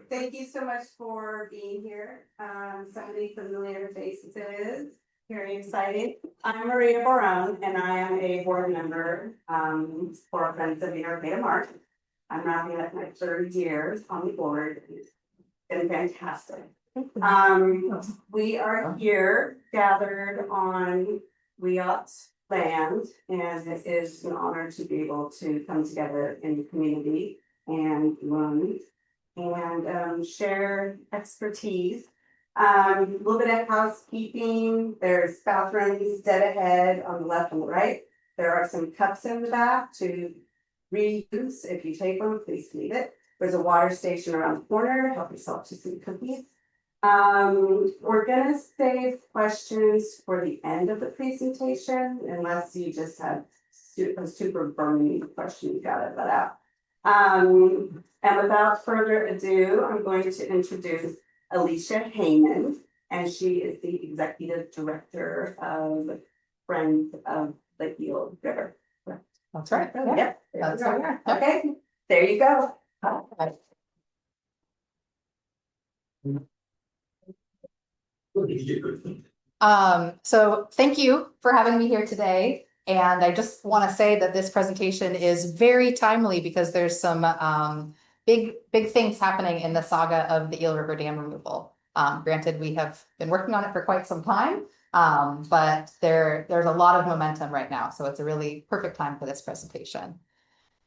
Thank you so much for being here. So many familiar faces it is. Very exciting. I'm Maria Barone, and I am a board member for Friends of the Arcata Marsh. I'm wrapping up my 30 years on the board. It's been fantastic. We are here gathered on Wheat land, and it is an honor to be able to come together in the community and learn and share expertise. A little bit of housekeeping. There's bathrooms dead ahead on the left and the right. There are some cups in the back to reuse. If you take one, please leave it. There's a water station around the corner. Help yourself to some cookies. We're gonna save questions for the end of the presentation, unless you just have a super burning question you gotta let out. And without further ado, I'm going to introduce Alicia Hamann, and she is the executive director of Friends of the Eel River. That's right. Yep. That's right. Okay, there you go. So thank you for having me here today. And I just want to say that this presentation is very timely because there's some big things happening in the saga of the Eel River Dam removal. Granted, we have been working on it for quite some time, but there's a lot of momentum right now. So it's a really perfect time for this presentation.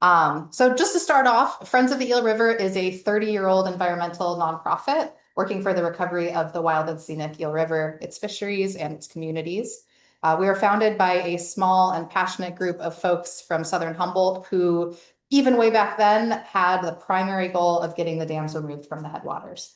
So just to start off, Friends of the Eel River is a 30-year-old environmental nonprofit working for the recovery of the wild and scenic Eel River, its fisheries, and its communities. We were founded by a small and passionate group of folks from Southern Humboldt who, even way back then, had the primary goal of getting the dams removed from the headwaters.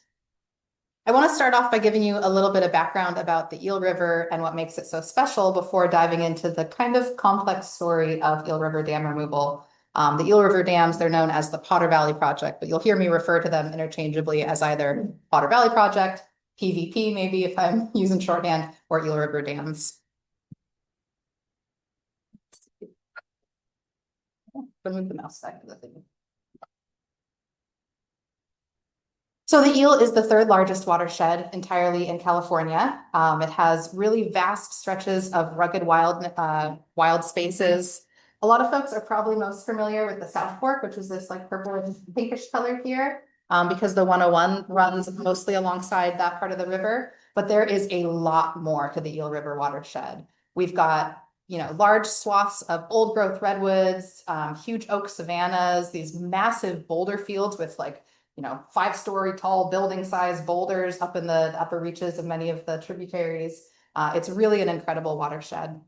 I want to start off by giving you a little bit of background about the Eel River and what makes it so special before diving into the kind of complex story of Eel River dam removal. The Eel River dams, they're known as the Potter Valley Project, but you'll hear me refer to them interchangeably as either Potter Valley Project, PVP maybe if I'm using shorthand, or Eel River dams. I'll move the mouse back to the thing. So the eel is the third largest watershed entirely in California. It has really vast stretches of rugged wild spaces. A lot of folks are probably most familiar with the South Fork, which is this like purple and pinkish color here, because the 101 runs mostly alongside that part of the river. But there is a lot more to the Eel River watershed. We've got, large swaths of old growth redwoods, huge oak savannas, these massive boulder fields with 5-story tall building size boulders up in the upper reaches of many of the tributaries. It's really an incredible watershed.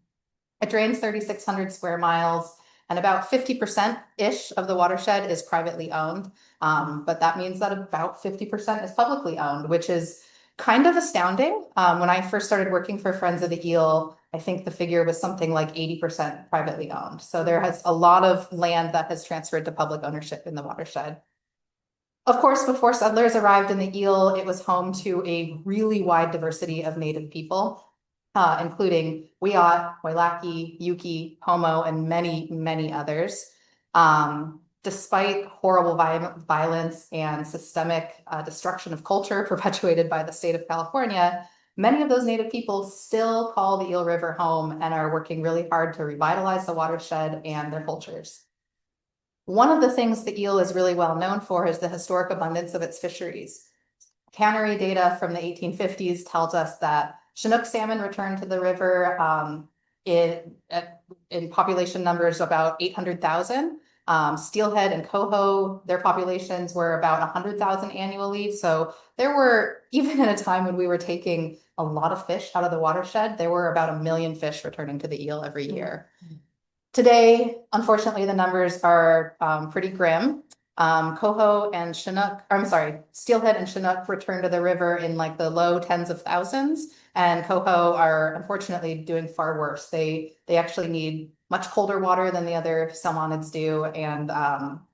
It drains 3,600 square miles, and about 50%-ish of the watershed is privately owned. But that means that about 50% is publicly owned, which is kind of astounding. When I first started working for Friends of the Eel, I think the figure was something like 80% privately owned. So there has a lot of land that has transferred to public ownership in the watershed. Of course, before settlers arrived in the Eel, it was home to a really wide diversity of Native people, including Wiyot, Wailaki, Yuki, Homo, and many, many others. Despite horrible violence and systemic destruction of culture perpetuated by the state of California, many of those Native people still call the Eel River home and are working really hard to revitalize the watershed and their cultures. One of the things the eel is really well known for is the historic abundance of its fisheries. Cannery data from the 1850s tells us that Chinook salmon returned to the river in population numbers about 800,000. Steelhead and coho, their populations were about 100,000 annually. So there were, even in a time when we were taking a lot of fish out of the watershed, there were about 1 million fish returning to the eel every year. Today, unfortunately, the numbers are pretty grim. Coho and Chinook, Steelhead and Chinook return to the river in like the low tens of thousands, and coho are unfortunately doing far worse. They actually need much colder water than the other salmonids do, and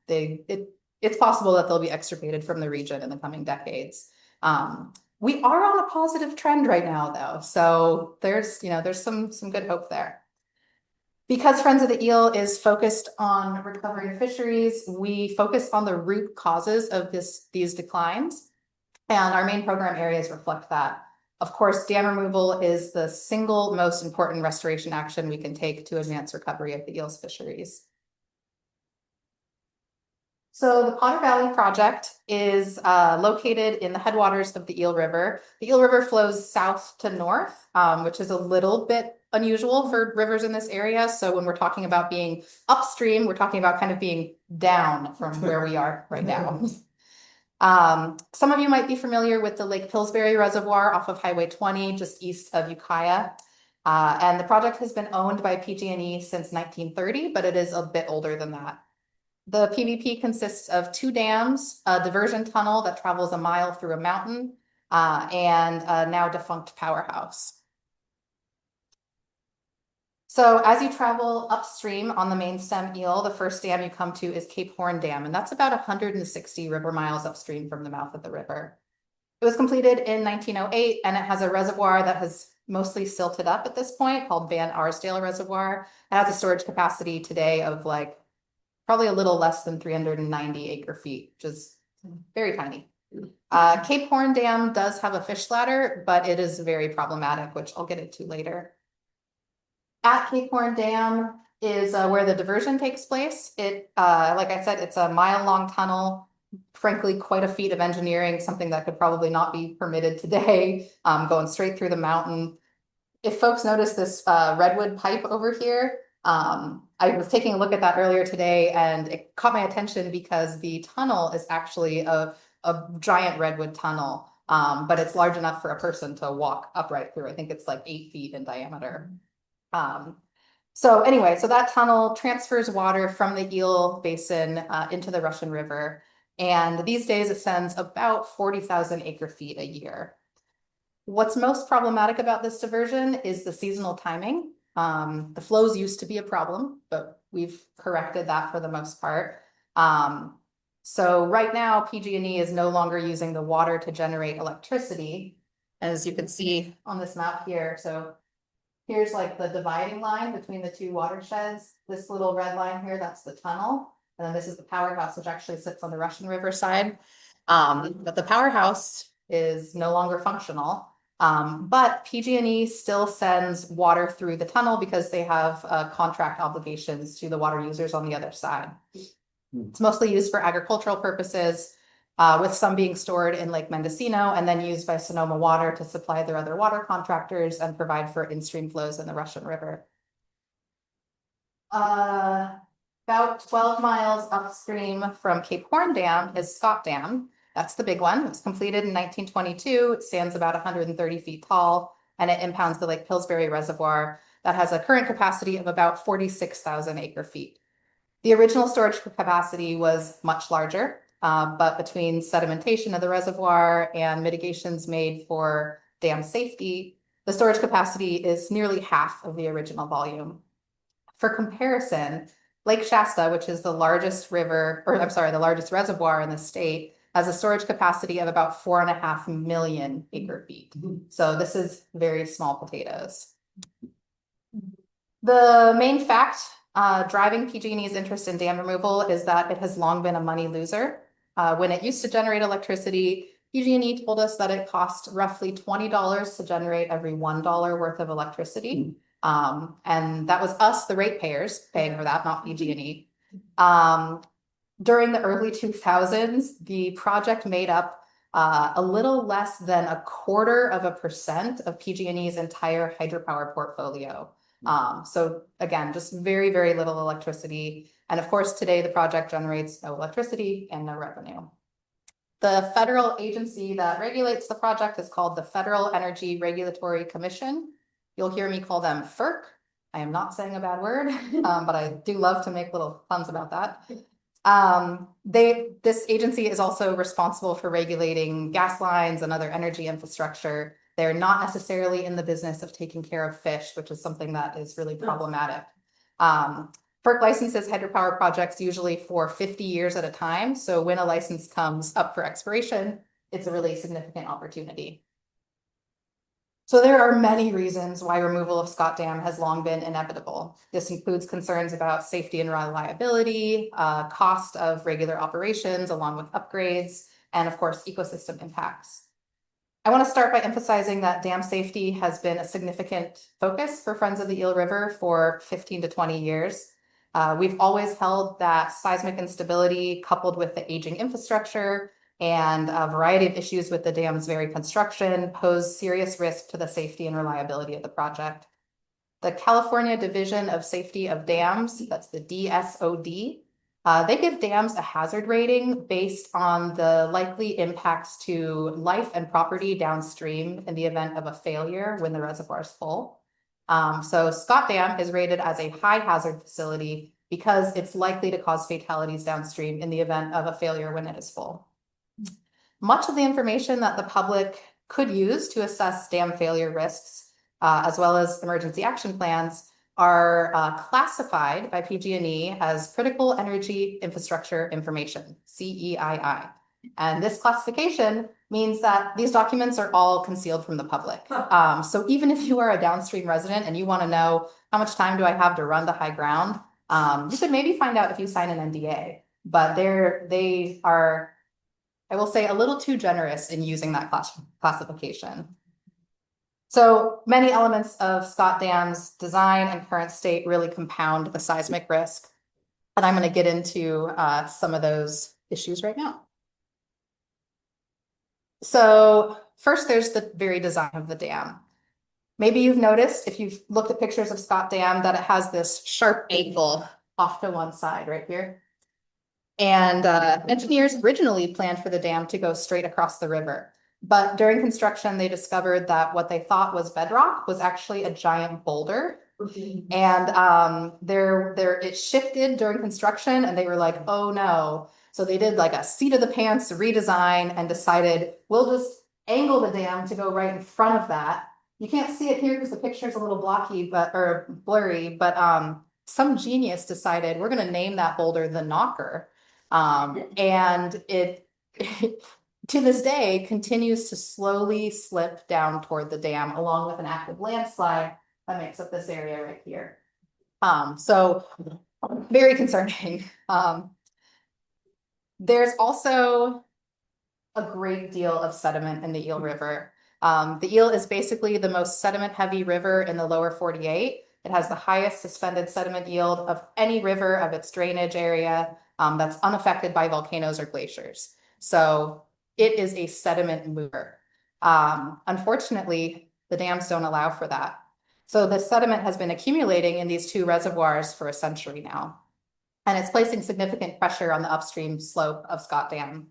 it's possible that they'll be extirpated from the region in the coming decades. We are on a positive trend right now, though, so there's some good hope there. Because Friends of the Eel is focused on recovery fisheries, we focus on the root causes of these declines, and our main program areas reflect that. Of course, dam removal is the single most important restoration action we can take to advance recovery of the eels fisheries. So the Potter Valley Project is located in the headwaters of the Eel River. The Eel River flows south to north, which is a little bit unusual for rivers in this area. So when we're talking about being upstream, we're talking about kind of being down from where we are right now. Some of you might be familiar with the Lake Pillsbury Reservoir off of Highway 20, just east of Ukiah. And the project has been owned by PG&E since 1930, but it is a bit older than that. The PVP consists of 2 dams, a diversion tunnel that travels a mile through a mountain, and a now defunct powerhouse. So as you travel upstream on the main stem eel, the first dam you come to is Cape Horn Dam, and that's about 160 river miles upstream from the mouth of the river. It was completed in 1908, and it has a reservoir that has mostly silted up at this point called Van Arsdale Reservoir. It has a storage capacity today of like probably a little less than 390 acre feet, which is very tiny. Cape Horn Dam does have a fish ladder, but it is very problematic, which I'll get into later. At Cape Horn Dam is where the diversion takes place. It, like I said, it's a mile-long tunnel. Frankly, quite a feat of engineering, something that could probably not be permitted today, going straight through the mountain. If folks notice this redwood pipe over here, I was taking a look at that earlier today, and it caught my attention because the tunnel is actually a giant redwood tunnel, but it's large enough for a person to walk upright through. I think it's like 8 feet in diameter. So anyway, so that tunnel transfers water from the Eel Basin into the Russian River, and these days it sends about 40,000 acre feet a year. What's most problematic about this diversion is the seasonal timing. The flows used to be a problem, but we've corrected that for the most part. So right now, PG&E is no longer using the water to generate electricity, as you can see on this map here. So here's like the dividing line between the 2 watersheds. This little red line here, that's the tunnel. And then this is the powerhouse, which actually sits on the Russian River side. But the powerhouse is no longer functional. But PG&E still sends water through the tunnel because they have contract obligations to the water users on the other side. It's mostly used for agricultural purposes, with some being stored in Lake Mendocino and then used by Sonoma Water to supply their other water contractors and provide for in-stream flows in the Russian River. About 12 miles upstream from Cape Horn Dam is Scott Dam. That's the big one. It was completed in 1922. It stands about 130 feet tall, and it impounds the Lake Pillsbury Reservoir that has a current capacity of about 46,000 acre feet. The original storage capacity was much larger, but between sedimentation of the reservoir and mitigations made for dam safety, the storage capacity is nearly half of the original volume. For comparison, Lake Shasta, which is the largest river, or I'm sorry, the largest reservoir in the state, has a storage capacity of about 4.5 million acre feet. So this is very small potatoes. The main fact driving PG&E's interest in dam removal is that it has long been a money loser. When it used to generate electricity, PG&E told us that it cost roughly $20 to generate every $1 worth of electricity. And that was us, the ratepayers, paying for that, not PG&E. During the early 2000s, the project made up a little less than 0.25% of PG&E's entire hydropower portfolio. So again, just very, very little electricity. And of course, today the project generates no electricity and no revenue. The federal agency that regulates the project is called the Federal Energy Regulatory Commission. You'll hear me call them FERC. I am not saying a bad word, but I do love to make little puns about that. This agency is also responsible for regulating gas lines and other energy infrastructure. They're not necessarily in the business of taking care of fish, which is something that is really problematic. FERC licenses hydropower projects usually for 50 years at a time. So when a license comes up for expiration, it's a really significant opportunity. So there are many reasons why removal of Scott Dam has long been inevitable. This includes concerns about safety and reliability, cost of regular operations along with upgrades, and of course, ecosystem impacts. I want to start by emphasizing that dam safety has been a significant focus for Friends of the Eel River for 15 to 20 years. We've always held that seismic instability coupled with the aging infrastructure and a variety of issues with the dam's very construction pose serious risk to the safety and reliability of the project. The California Division of Safety of Dams, that's the DSOD, they give dams a hazard rating based on the likely impacts to life and property downstream in the event of a failure when the reservoir is full. So Scott Dam is rated as a high hazard facility because it's likely to cause fatalities downstream in the event of a failure when it is full. Much of the information that the public could use to assess dam failure risks, as well as emergency action plans, are classified by PG&E as critical energy infrastructure information, CEII. And this classification means that these documents are all concealed from the public. So even if you are a downstream resident and you want to know how much time do I have to run to high ground, you could maybe find out if you sign an NDA, but they are, I will say, a little too generous in using that classification. So many elements of Scott Dam's design and current state really compound the seismic risk. And I'm going to get into some of those issues right now. So first, there's the very design of the dam. Maybe you've noticed, if you've looked at pictures of Scott Dam, that it has this sharp angle off to one side right here. And engineers originally planned for the dam to go straight across the river. But during construction, they discovered that what they thought was bedrock was actually a giant boulder. And it shifted during construction, and they were like, oh no. So they did like a seat of the pants redesign and decided, we'll just angle the dam to go right in front of that. You can't see it here because the picture is a little blocky, or blurry, but some genius decided we're going to name that boulder the Knocker. And it to this day continues to slowly slip down toward the dam along with an active landslide that makes up this area right here. So very concerning. There's also a great deal of sediment in the Eel River. The Eel is basically the most sediment heavy river in the lower 48. It has the highest suspended sediment yield of any river of its drainage area that's unaffected by volcanoes or glaciers. So it is a sediment mover. Unfortunately, the dams don't allow for that. So the sediment has been accumulating in these two reservoirs for a century now. And it's placing significant pressure on the upstream slope of Scott Dam.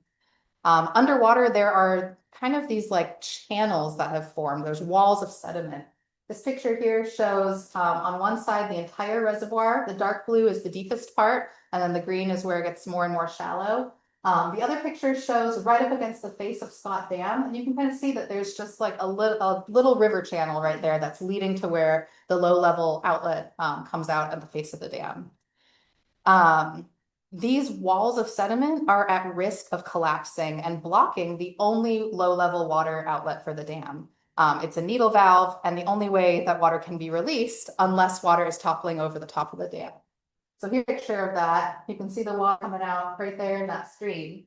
Underwater, there are kind of these like channels that have formed. There's walls of sediment. This picture here shows on one side the entire reservoir. The dark blue is the deepest part, and then the green is where it gets more and more shallow. The other picture shows right up against the face of Scott Dam, and you can kind of see that there's just like a little river channel right there that's leading to where the low-level outlet comes out at the face of the dam. These walls of sediment are at risk of collapsing and blocking the only low-level water outlet for the dam. It's a needle valve, and the only way that water can be released unless water is toppling over the top of the dam. So here's a picture of that. You can see the water coming out right there in that stream.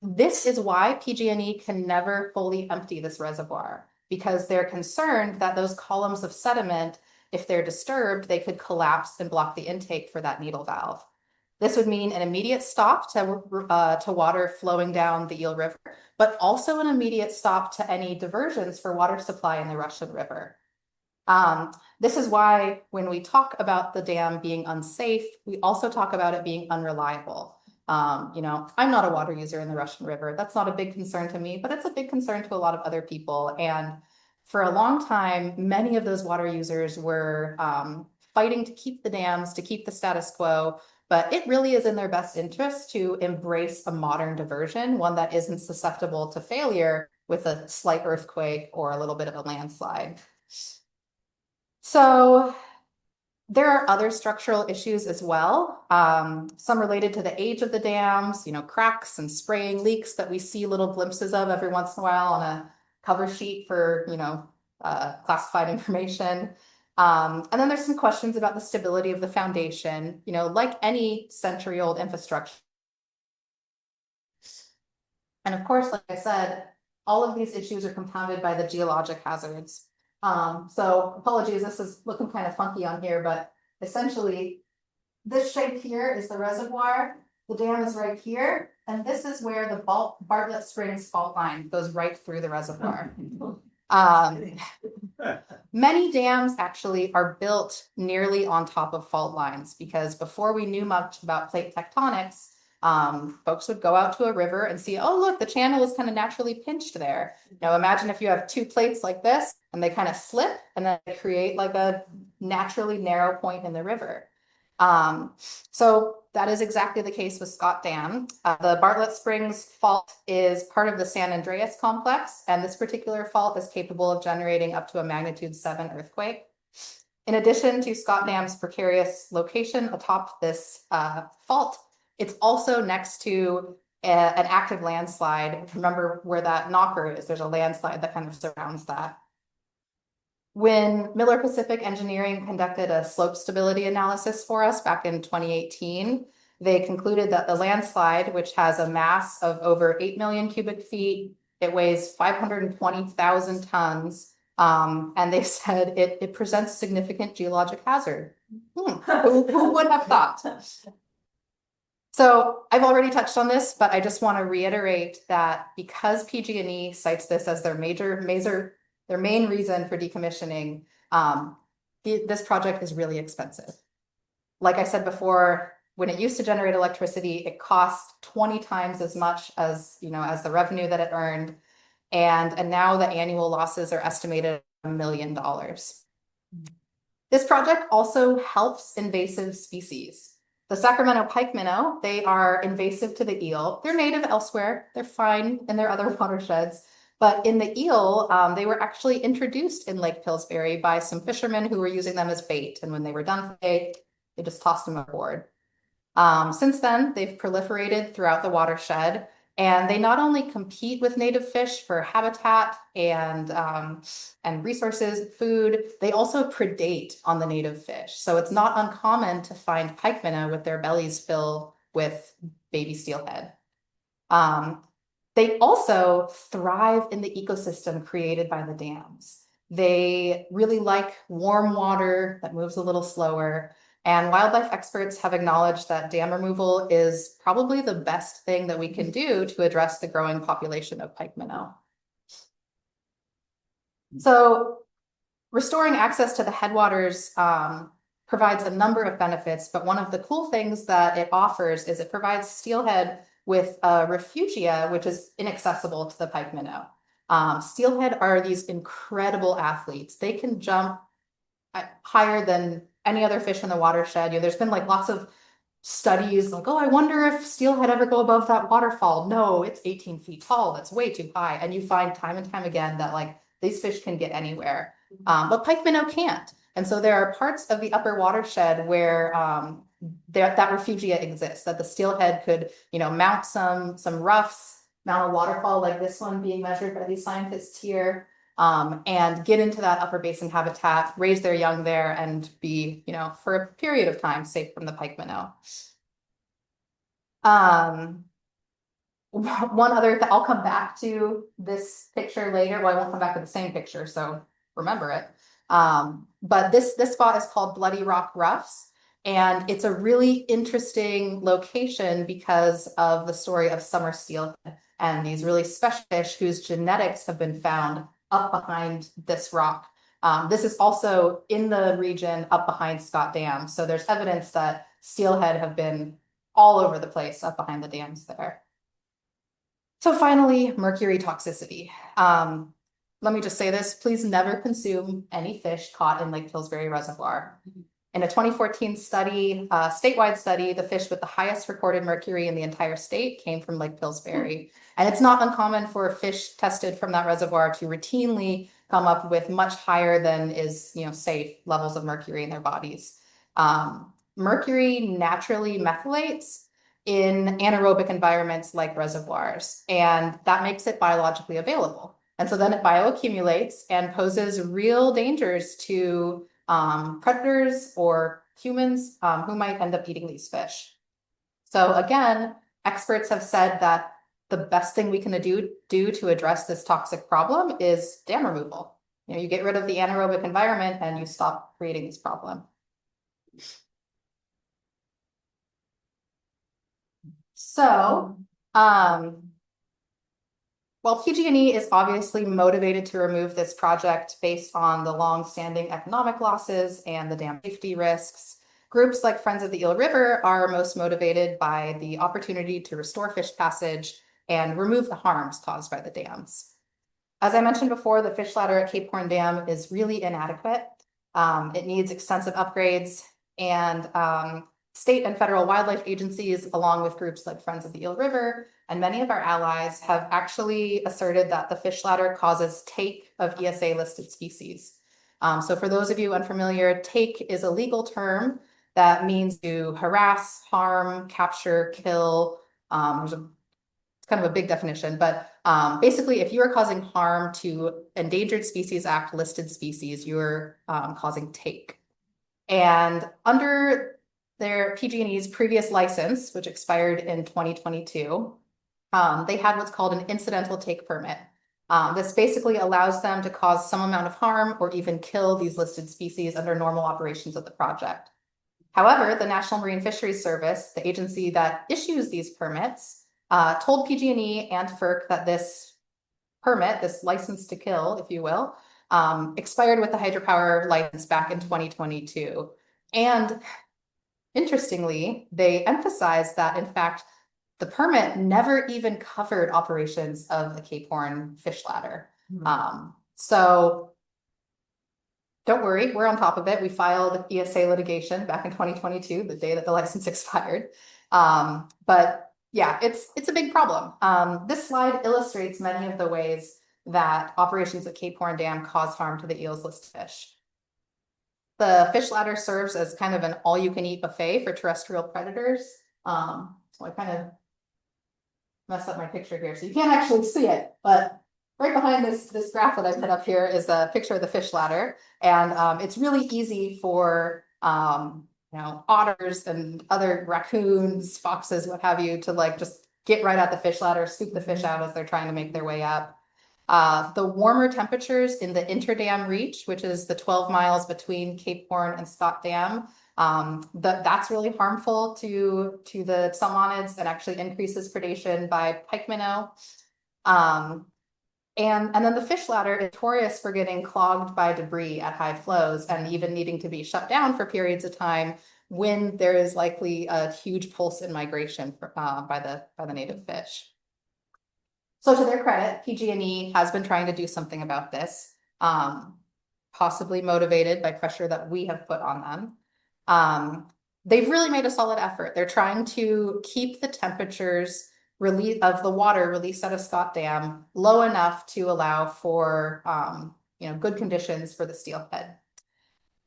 This is why PG&E can never fully empty this reservoir, because they're concerned that those columns of sediment, if they're disturbed, they could collapse and block the intake for that needle valve. This would mean an immediate stop to water flowing down the Eel River, but also an immediate stop to any diversions for water supply in the Russian River. This is why when we talk about the dam being unsafe, we also talk about it being unreliable. I'm not a water user in the Russian River. That's not a big concern to me, but it's a big concern to a lot of other people. And for a long time, many of those water users were fighting to keep the dams, to keep the status quo, but it really is in their best interest to embrace a modern diversion, one that isn't susceptible to failure with a slight earthquake or a little bit of a landslide. So there are other structural issues as well, some related to the age of the dams, cracks and spraying leaks that we see little glimpses of every once in a while on a cover sheet for, classified information. And then there's some questions about the stability of the foundation, like any century-old infrastructure. And of course, like I said, all of these issues are compounded by the geologic hazards. So apologies, this is looking kind of funky on here, but essentially this shape here is the reservoir. The dam is right here, and this is where the Bartlett Springs fault line goes right through the reservoir. Many dams actually are built nearly on top of fault lines because before we knew much about plate tectonics, folks would go out to a river and see, oh, look, the channel is kind of naturally pinched there. Imagine if you have two plates like this and they kind of slip and then they create like a naturally narrow point in the river. So that is exactly the case with Scott Dam. The Bartlett Springs fault is part of the San Andreas complex, and this particular fault is capable of generating up to a magnitude 7 earthquake. In addition to Scott Dam's precarious location atop this fault, it's also next to an active landslide. Remember where that knocker is, there's a landslide that kind of surrounds that. When Miller Pacific Engineering conducted a slope stability analysis for us back in 2018, they concluded that the landslide, which has a mass of over 8 million cubic feet, it weighs 520,000 tons, and they said it presents significant geologic hazard. Who would have thought? So I've already touched on this, but I just want to reiterate that because PG&E cites this as their main reason for decommissioning, this project is really expensive. Like I said before, when it used to generate electricity, it cost 20 times as much as, as the revenue that it earned. And now the annual losses are estimated at $1 million. This project also helps invasive species. The Sacramento pike minnow, they are invasive to the eel. They're native elsewhere. They're fine in their other watersheds. But in the eel, they were actually introduced in Lake Pillsbury by some fishermen who were using them as bait. And when they were done for bait, they just tossed them aboard. Since then, they've proliferated throughout the watershed. And they not only compete with native fish for habitat and resources, food, they also predate on the native fish. So it's not uncommon to find pike minnow with their bellies filled with baby steelhead. They also thrive in the ecosystem created by the dams. They really like warm water that moves a little slower. And wildlife experts have acknowledged that dam removal is probably the best thing that we can do to address the growing population of pike minnow. So restoring access to the headwaters provides a number of benefits, but one of the cool things that it offers is it provides steelhead with a refugia, which is inaccessible to the pike minnow. Steelhead are these incredible athletes. They can jump higher than any other fish in the watershed. There's been like lots of studies like, oh, I wonder if steelhead ever go above that waterfall. No, it's 18 feet tall. That's way too high. And you find time and time again that like these fish can get anywhere, but pike minnow can't. And so there are parts of the upper watershed where that refugia exists, that the steelhead could, mount some roughs, mount a waterfall like this one being measured by these scientists here, and get into that upper basin habitat, raise their young there, and be, for a period of time safe from the pike minnow. One other thing, I'll come back to this picture later. Well, I won't come back to the same picture, so remember it. But this spot is called Bloody Rock Roughs, and it's a really interesting location because of the story of summer steelhead and these really special fish whose genetics have been found up behind this rock. This is also in the region up behind Scott Dam, so there's evidence that steelhead have been all over the place up behind the dams there. So finally, mercury toxicity. Let me just say this, please never consume any fish caught in Lake Pillsbury Reservoir. In a 2014 study, statewide study, the fish with the highest recorded mercury in the entire state came from Lake Pillsbury. And it's not uncommon for fish tested from that reservoir to routinely come up with much higher than is safe levels of mercury in their bodies. Mercury naturally methylates in anaerobic environments like reservoirs, and that makes it biologically available. And so then it bioaccumulates and poses real dangers to predators or humans who might end up eating these fish. So again, experts have said that the best thing we can do to address this toxic problem is dam removal. You get rid of the anaerobic environment and you stop creating this problem. So, while PG&E is obviously motivated to remove this project based on the long-standing economic losses and the dam safety risks, groups like Friends of the Eel River are most motivated by the opportunity to restore fish passage and remove the harms caused by the dams. As I mentioned before, the fish ladder at Cape Horn Dam is really inadequate. It needs extensive upgrades, and state and federal wildlife agencies, along with groups like Friends of the Eel River, and many of our allies have actually asserted that the fish ladder causes take of ESA listed species. So for those of you unfamiliar, take is a legal term that means to harass, harm, capture, kill. It's kind of a big definition, but basically if you are causing harm to Endangered Species Act listed species, you're causing take. And under their PG&E's previous license, which expired in 2022, they had what's called an incidental take permit. This basically allows them to cause some amount of harm or even kill these listed species under normal operations of the project. However, the National Marine Fisheries Service, the agency that issues these permits, told PG&E and FERC that this permit, this license to kill, if you will, expired with the hydropower license back in 2022. And interestingly, they emphasized that, in fact, the permit never even covered operations of the Cape Horn fish ladder. So don't worry, we're on top of it. We filed ESA litigation back in 2022, the day that the license expired. But yeah, it's a big problem. This slide illustrates many of the ways that operations at Cape Horn Dam cause harm to the eels listed fish. The fish ladder serves as kind of an all-you-can-eat buffet for terrestrial predators. So I kind of messed up my picture here, so you can't actually see it, but right behind this graph that I put up here is a picture of the fish ladder, and it's really easy for otters and other raccoons, foxes, what have you, to like just get right at the fish ladder, scoop the fish out as they're trying to make their way up. The warmer temperatures in the interdam reach, which is the 12 miles between Cape Horn and Scott Dam, that's really harmful to the salmonids and actually increases predation by pike minnow. And then the fish ladder is notorious for getting clogged by debris at high flows and even needing to be shut down for periods of time when there is likely a huge pulse in migration by the native fish. So to their credit, PG&E has been trying to do something about this, possibly motivated by pressure that we have put on them. They've really made a solid effort. They're trying to keep the temperatures of the water released out of Scott Dam low enough to allow for good conditions for the steelhead.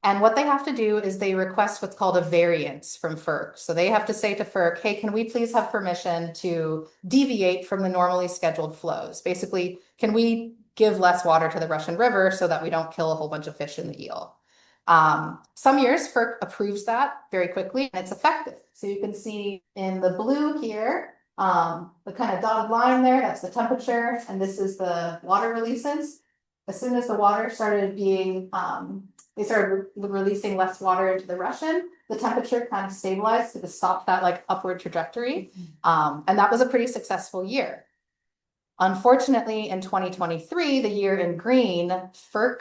And what they have to do is they request what's called a variance from FERC. So they have to say to FERC, hey, can we please have permission to deviate from the normally scheduled flows? Basically, can we give less water to the Russian River so that we don't kill a whole bunch of fish in the eel? Some years FERC approves that very quickly and it's effective. So you can see in the blue here, the kind of dotted line there, that's the temperature, and this is the water releases. As soon as the water started being, they started releasing less water into the Russian, the temperature kind of stabilized to stop that like upward trajectory. And that was a pretty successful year. Unfortunately, in 2023, the year in green, FERC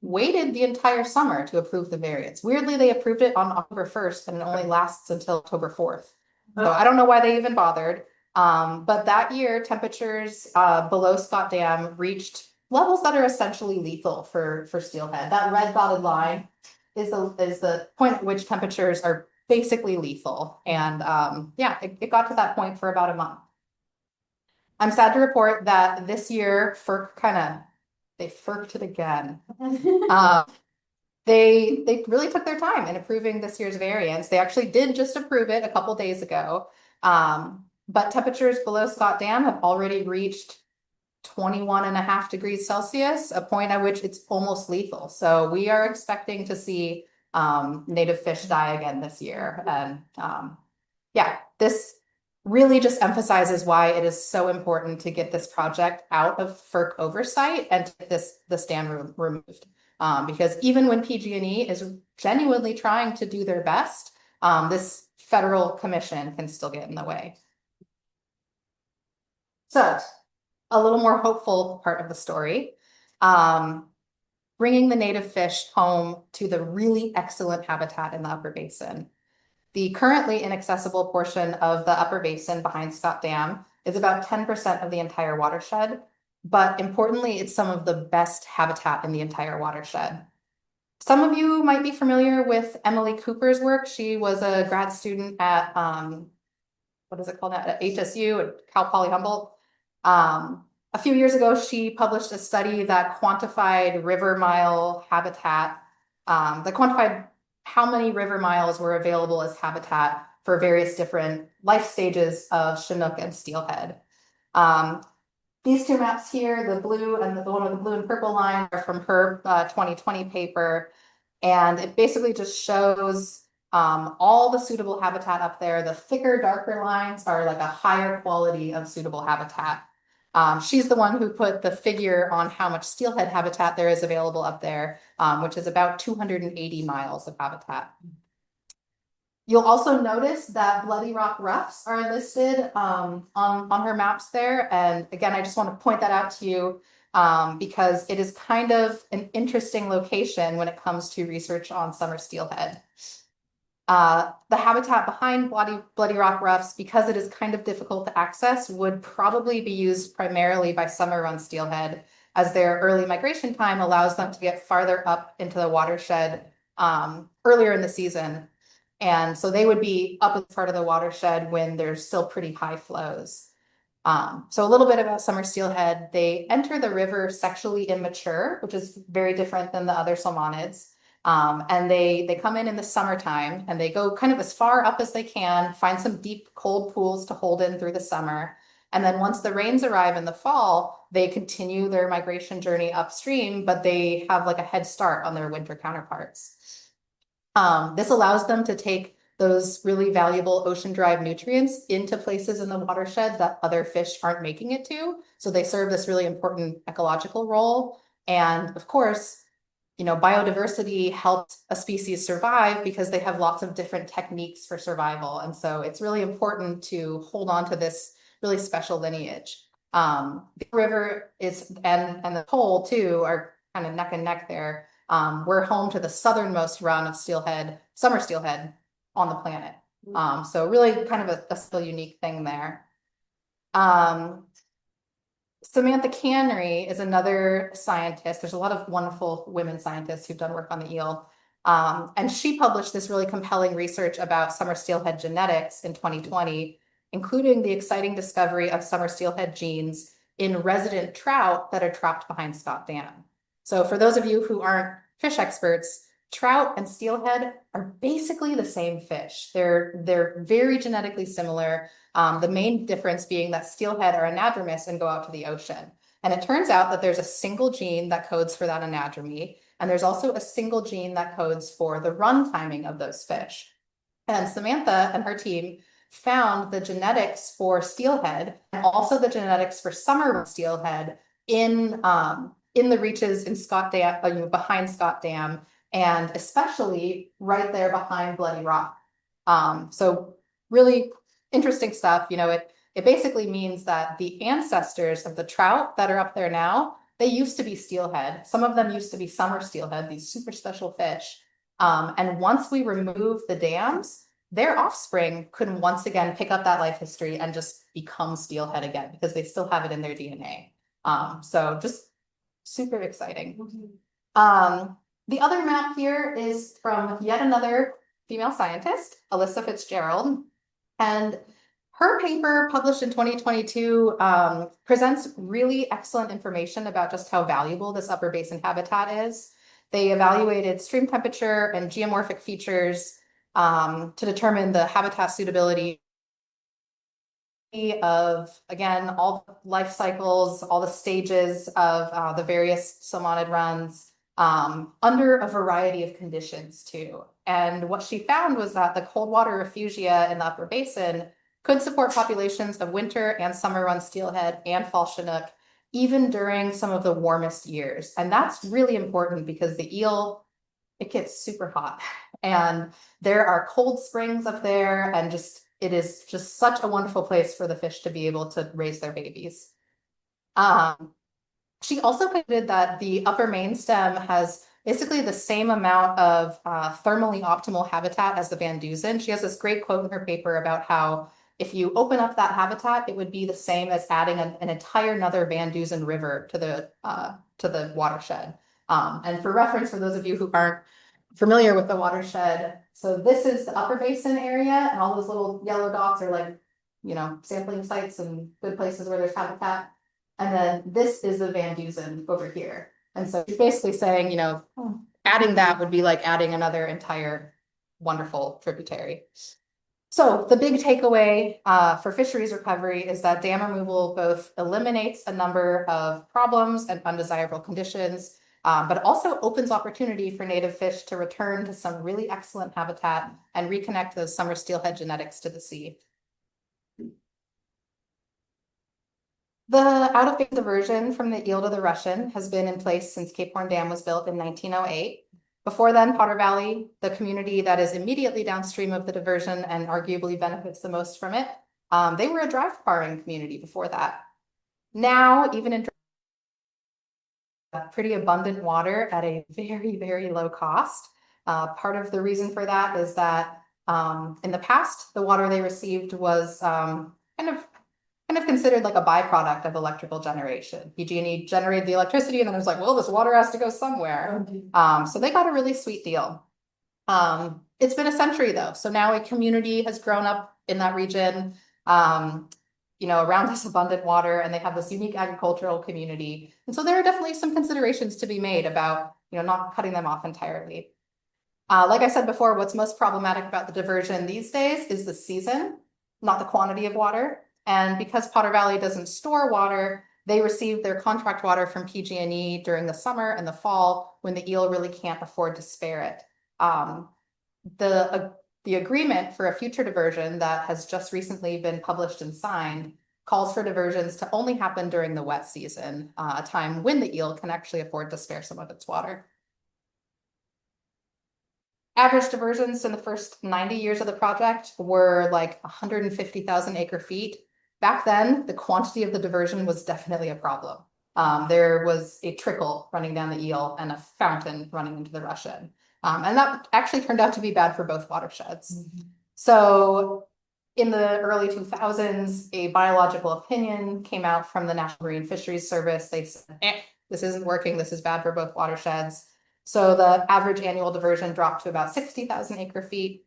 waited the entire summer to approve the variance. Weirdly, they approved it on October 1st and it only lasts until October 4th. So I don't know why they even bothered. But that year, temperatures below Scott Dam reached levels that are essentially lethal for steelhead. That red dotted line is the point at which temperatures are basically lethal. And it got to that point for about a month. I'm sad to report that this year, FERC they FERC'd it again. They really took their time in approving this year's variance. They actually did just approve it a couple days ago. But temperatures below Scott Dam have already reached 21.5 degrees Celsius, a point at which it's almost lethal. So we are expecting to see native fish die again this year. And yeah, this really just emphasizes why it is so important to get this project out of FERC oversight and to get the stand removed. Because even when PG&E is genuinely trying to do their best, this federal commission can still get in the way. So, a little more hopeful part of the story. Bringing the native fish home to the really excellent habitat in the upper basin. The currently inaccessible portion of the upper basin behind Scott Dam is about 10% of the entire watershed, but importantly, it's some of the best habitat in the entire watershed. Some of you might be familiar with Emily Cooper's work. She was a grad student at, what is it called now? At HSU, at Cal Poly Humboldt. A few years ago, she published a study that quantified river mile habitat, that quantified how many river miles were available as habitat for various different life stages of Chinook and steelhead. These two maps here, the blue and the one with the blue and purple line, are from her 2020 paper. And it basically just shows all the suitable habitat up there. The thicker, darker lines are like a higher quality of suitable habitat. She's the one who put the figure on how much steelhead habitat there is available up there, which is about 280 miles of habitat. You'll also notice that Bloody Rock Ruffs are listed on her maps there. And again, I just want to point that out to you because it is kind of an interesting location when it comes to research on summer steelhead. The habitat behind Bloody Rock Ruffs, because it is kind of difficult to access, would probably be used primarily by summer run steelhead, as their early migration time allows them to get farther up into the watershed earlier in the season. And so they would be up in part of the watershed when there's still pretty high flows. So a little bit about summer steelhead. They enter the river sexually immature, which is very different than the other salmonids. And they come in the summertime and they go kind of as far up as they can, find some deep, cold pools to hold in through the summer. And then once the rains arrive in the fall, they continue their migration journey upstream, but they have like a head start on their winter counterparts. This allows them to take those really valuable ocean-derived nutrients into places in the watershed that other fish aren't making it to. So they serve this really important ecological role. And of course, you know, biodiversity helps a species survive because they have lots of different techniques for survival. And so it's really important to hold on to this really special lineage. The river is, and the pole too, are kind of neck and neck there. We're home to the southernmost run of steelhead, summer steelhead on the planet. So really kind of a still unique thing there. Samantha Cannery is another scientist. There's a lot of wonderful women scientists who've done work on the eel. And she published this really compelling research about summer steelhead genetics in 2020, including the exciting discovery of summer steelhead genes in resident trout that are trapped behind Scott Dam. So for those of you who aren't fish experts, trout and steelhead are basically the same fish. They're very genetically similar. The main difference being that steelhead are anadromous and go out to the ocean. And it turns out that there's a single gene that codes for that anadromy. And there's also a single gene that codes for the run timing of those fish. And Samantha and her team found the genetics for steelhead and also the genetics for summer steelhead in the reaches in Scott Dam, behind Scott Dam, and especially right there behind Bloody Rock. So really interesting stuff. You know, it basically means that the ancestors of the trout that are up there now, they used to be steelhead. Some of them used to be summer steelhead, these super special fish. And once we remove the dams, their offspring could once again pick up that life history and just become steelhead again because they still have it in their DNA. So just super exciting. The other map here is from yet another female scientist, Alyssa Fitzgerald. And her paper, published in 2022, presents really excellent information about just how valuable this upper basin habitat is. They evaluated stream temperature and geomorphic features to determine the habitat suitability of, again, all the life cycles, all the stages of the various salmonid runs under a variety of conditions too. And what she found was that the cold water refugia in the upper basin could support populations of winter and summer run steelhead and fall chinook, even during some of the warmest years. And that's really important because the eel, it gets super hot and there are cold springs up there, and it is just such a wonderful place for the fish to be able to raise their babies. She also concluded that the upper main stem has basically the same amount of thermally optimal habitat as the Van Dusen. She has this great quote in her paper about how if you open up that habitat, it would be the same as adding an entire another Van Dusen river to the watershed. And for reference, for those of you who aren't familiar with the watershed, so this is the upper basin area, and all those little yellow dots are like, sampling sites and good places where there's habitat. And then this is the Van Dusen over here. And so she's basically saying, adding that would be like adding another entire wonderful tributary. So the big takeaway for fisheries recovery is that dam removal both eliminates a number of problems and undesirable conditions, but also opens opportunity for native fish to return to some really excellent habitat and reconnect those summer steelhead genetics to the sea. The out-of-base diversion from the Eel to the Russian has been in place since Cape Horn Dam was built in 1908. Before then, Potter Valley, the community that is immediately downstream of the diversion and arguably benefits the most from it, they were a dry farming community before that. Now, even in pretty abundant water at a very, very low cost. Part of the reason for that is that in the past, the water they received was kind of considered like a byproduct of electrical generation. PG&E generated the electricity, and then it was like, well, this water has to go somewhere. So they got a really sweet deal. It's been a century though, so now a community has grown up in that region, around this abundant water, and they have this unique agricultural community. And so there are definitely some considerations to be made about, not cutting them off entirely. Like I said before, what's most problematic about the diversion these days is the season, not the quantity of water. And because Potter Valley doesn't store water, they receive their contract water from PG&E during the summer and the fall when the eel really can't afford to spare it. The agreement for a future diversion that has just recently been published and signed calls for diversions to only happen during the wet season, a time when the eel can actually afford to spare some of its water. Average diversions in the first 90 years of the project were like 150,000 acre feet. Back then, the quantity of the diversion was definitely a problem. There was a trickle running down the Eel and a fountain running into the Russian. And that actually turned out to be bad for both watersheds. So in the early 2000s, a biological opinion came out from the National Marine Fisheries Service. They said, this isn't working, this is bad for both watersheds. So the average annual diversion dropped to about 60,000 acre feet.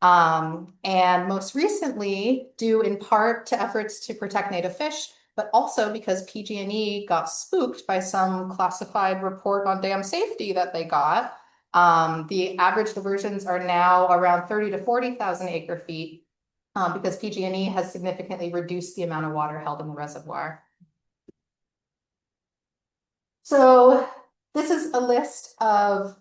And most recently, due in part to efforts to protect native fish, but also because PG&E got spooked by some classified report on dam safety that they got, the average diversions are now around 30 to 40,000 acre feet because PG&E has significantly reduced the amount of water held in the reservoir. So this is a list of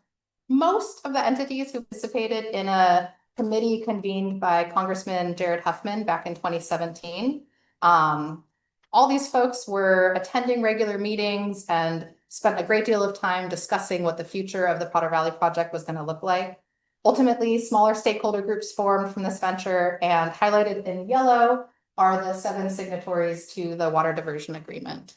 most of the entities who participated in a committee convened by Congressman Jared Huffman back in 2017. All these folks were attending regular meetings and spent a great deal of time discussing what the future of the Potter Valley project was going to look like. Ultimately, smaller stakeholder groups formed from this venture, and highlighted in yellow are the 7 signatories to the water diversion agreement.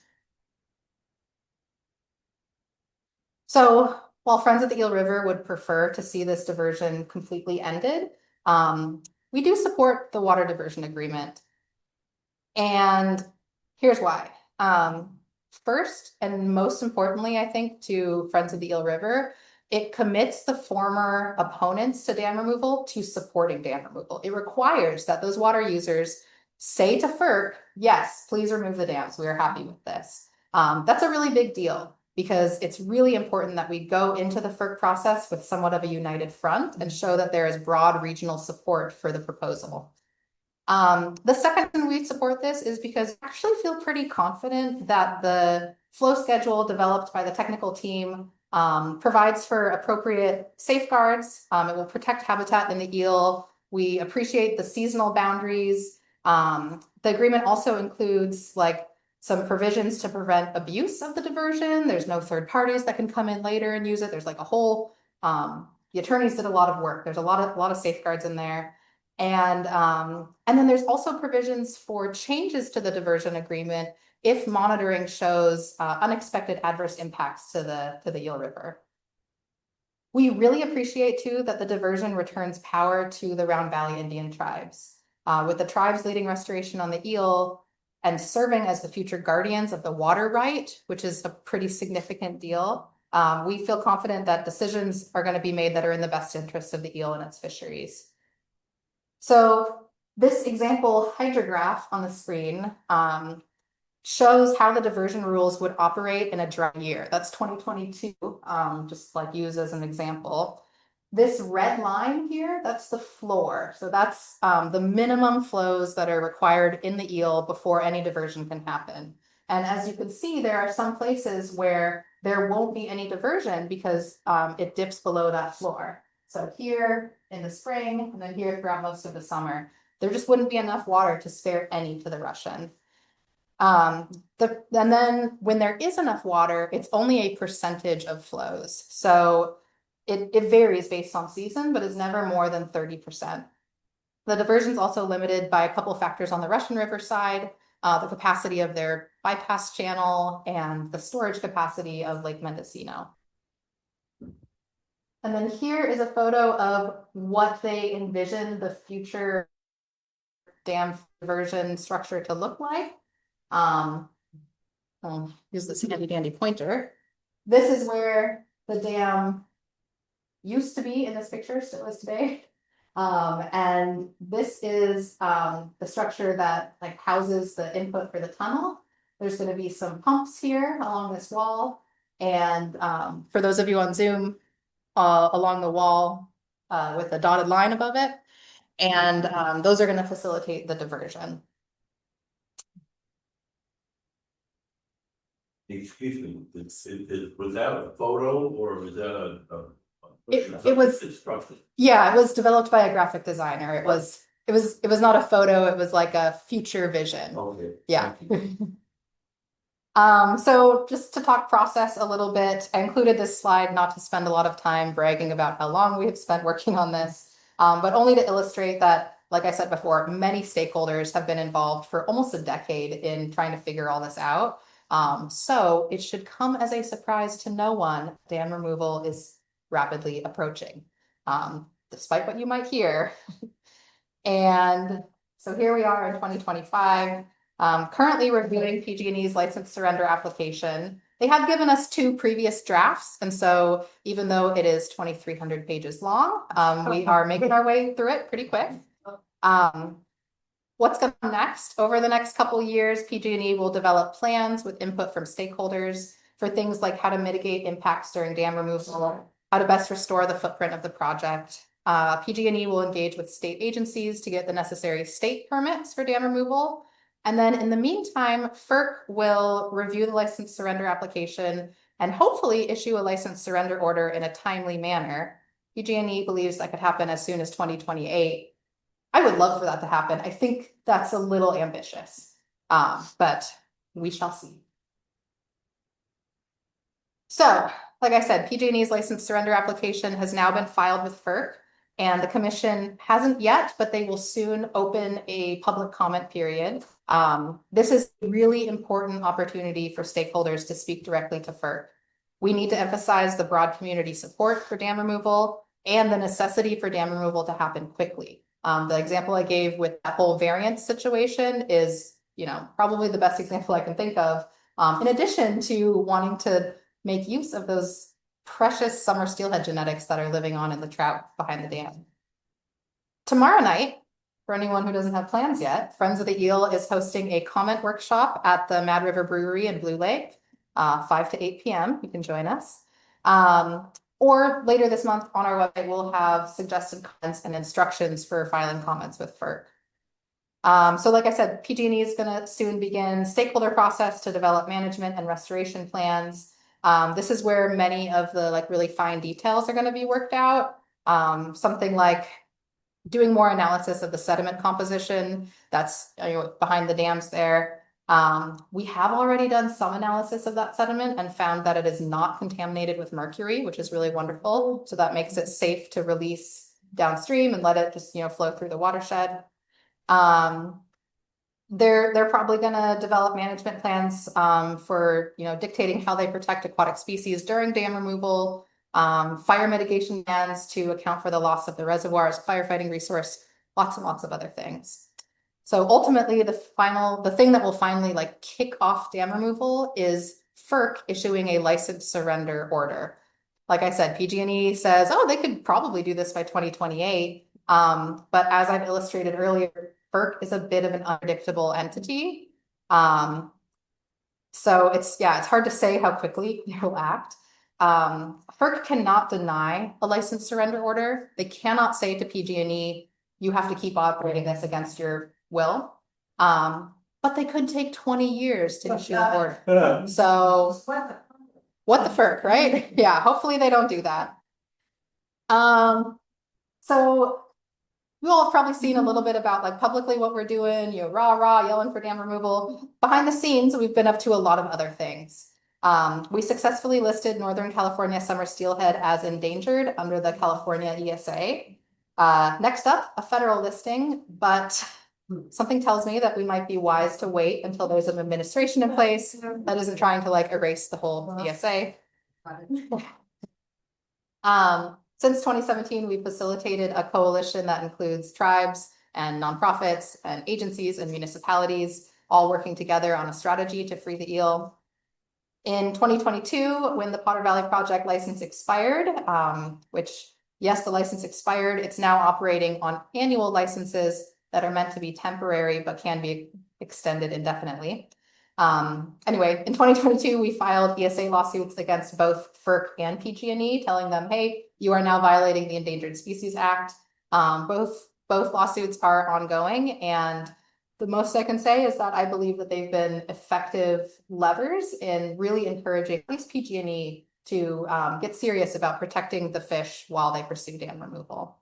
So while Friends of the Eel River would prefer to see this diversion completely ended, we do support the water diversion agreement. And here's why. First, and most importantly, I think, to Friends of the Eel River, it commits the former opponents to dam removal to supporting dam removal. It requires that those water users say to FERC, yes, please remove the dams. We are happy with this. That's a really big deal, because it's really important that we go into the FERC process with somewhat of a united front and show that there is broad regional support for the proposal. The second reason we support this is because we actually feel pretty confident that the flow schedule developed by the technical team provides for appropriate safeguards. It will protect habitat in the eel. We appreciate the seasonal boundaries. The agreement also includes like some provisions to prevent abuse of the diversion. There's no third parties that can come in later and use it. There's like a whole, the attorneys did a lot of work. There's a lot of safeguards in there. And then there's also provisions for changes to the diversion agreement if monitoring shows unexpected adverse impacts to the Eel River. We really appreciate too that the diversion returns power to the Round Valley Indian tribes, with the tribes leading restoration on the eel and serving as the future guardians of the water right, which is a pretty significant deal. We feel confident that decisions are going to be made that are in the best interest of the eel and its fisheries. So this example hydrograph on the screen shows how the diversion rules would operate in a dry year. That's 2022, just like use as an example. This red line here, that's the floor. So that's the minimum flows that are required in the eel before any diversion can happen. And as you can see, there are some places where there won't be any diversion because it dips below that floor. So here in the spring, and then here throughout most of the summer, there just wouldn't be enough water to spare any to the Russian. And then when there is enough water, it's only a percentage of flows. So it varies based on season, but is never more than 30%. The diversion is also limited by a couple of factors on the Russian River side, the capacity of their bypass channel and the storage capacity of Lake Mendocino. And then here is a photo of what they envision the future dam diversion structure to look like. I'll use this handy dandy pointer. This is where the dam used to be in this picture, still is today. And this is the structure that like houses the input for the tunnel. There's going to be some pumps here along this wall. And for those of you on Zoom, along the wall with a dotted line above it. And those are going to facilitate the diversion. Excuse me, was that a photo or was that a It was instruction? Yeah, it was developed by a graphic designer. It was not a photo, it was like a future vision. Okay. Yeah. So just to talk process a little bit, I included this slide not to spend a lot of time bragging about how long we have spent working on this, but only to illustrate that, like I said before, many stakeholders have been involved for almost a decade in trying to figure all this out. So it should come as a surprise to no one, dam removal is rapidly approaching, despite what you might hear. And so here we are in 2025, currently reviewing PG&E's license surrender application. They have given us 2 previous drafts, and so even though it is 2,300 pages long, we are making our way through it pretty quick. What's going to come next? Over the next couple of years, PG&E will develop plans with input from stakeholders for things like how to mitigate impacts during dam removal, how to best restore the footprint of the project. PG&E will engage with state agencies to get the necessary state permits for dam removal. And then in the meantime, FERC will review the license surrender application and hopefully issue a license surrender order in a timely manner. PG&E believes that could happen as soon as 2028. I would love for that to happen. I think that's a little ambitious, but we shall see. So, like I said, PG&E's license surrender application has now been filed with FERC, and the commission hasn't yet, but they will soon open a public comment period. This is a really important opportunity for stakeholders to speak directly to FERC. We need to emphasize the broad community support for dam removal and the necessity for dam removal to happen quickly. The example I gave with that whole variance situation is, probably the best example I can think of, in addition to wanting to make use of those precious summer steelhead genetics that are living on in the trout behind the dam. Tomorrow night, for anyone who doesn't have plans yet, Friends of the Eel is hosting a comment workshop at the Mad River Brewery in Blue Lake, 5 to 8 p.m. You can join us. Or later this month on our website, we'll have suggested comments and instructions for filing comments with FERC. So like I said, PG&E is gonna soon begin stakeholder process to develop management and restoration plans. This is where many of the like really fine details are gonna be worked out. Something like doing more analysis of the sediment composition that's behind the dams there. We have already done some analysis of that sediment and found that it is not contaminated with mercury, which is really wonderful. So that makes it safe to release downstream and let it just, flow through the watershed. They're probably gonna develop management plans for dictating how they protect aquatic species during dam removal, fire mitigation plans to account for the loss of the reservoir as a firefighting resource, lots and lots of other things. So ultimately, the thing that will finally like kick off dam removal is FERC issuing a license surrender order. Like I said, PG&E says, oh, they could probably do this by 2028. But as I've illustrated earlier, FERC is a bit of an unpredictable entity. So it's hard to say how quickly he'll act. FERC cannot deny a license surrender order. They cannot say to PG&E, you have to keep operating this against your will. But they could take 20 years to issue an order. So what the FERC, right? Yeah, hopefully they don't do that. So you all have probably seen a little bit about like publicly what we're doing, rah, yelling for dam removal. Behind the scenes, we've been up to a lot of other things. We successfully listed Northern California summer steelhead as endangered under the California ESA. Next up, a federal listing, but something tells me that we might be wise to wait until there's an administration in place that isn't trying to like erase the whole ESA. Since 2017, we've facilitated a coalition that includes tribes and nonprofits and agencies and municipalities all working together on a strategy to free the eel. In 2022, when the Potter Valley Project license expired, which, yes, the license expired, it's now operating on annual licenses that are meant to be temporary but can be extended indefinitely. Anyway, in 2022, we filed ESA lawsuits against both FERC and PG&E, telling them, hey, you are now violating the Endangered Species Act. Both lawsuits are ongoing, and the most I can say is that I believe that they've been effective levers in really encouraging at least PG&E to get serious about protecting the fish while they pursue dam removal.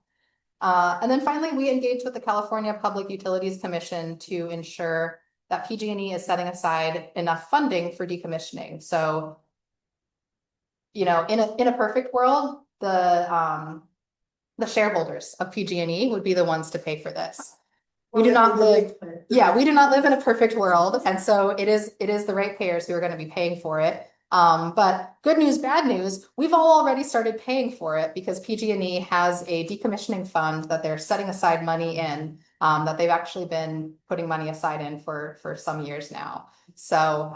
And then finally, we engaged with the California Public Utilities Commission to ensure that PG&E is setting aside enough funding for decommissioning. So, in a perfect world, the shareholders of PG&E would be the ones to pay for this. We do not live in a perfect world, and so it is the ratepayers who are going to be paying for it. But good news, bad news, we've all already started paying for it because PG&E has a decommissioning fund that they're setting aside money in, that they've actually been putting money aside in for some years now. So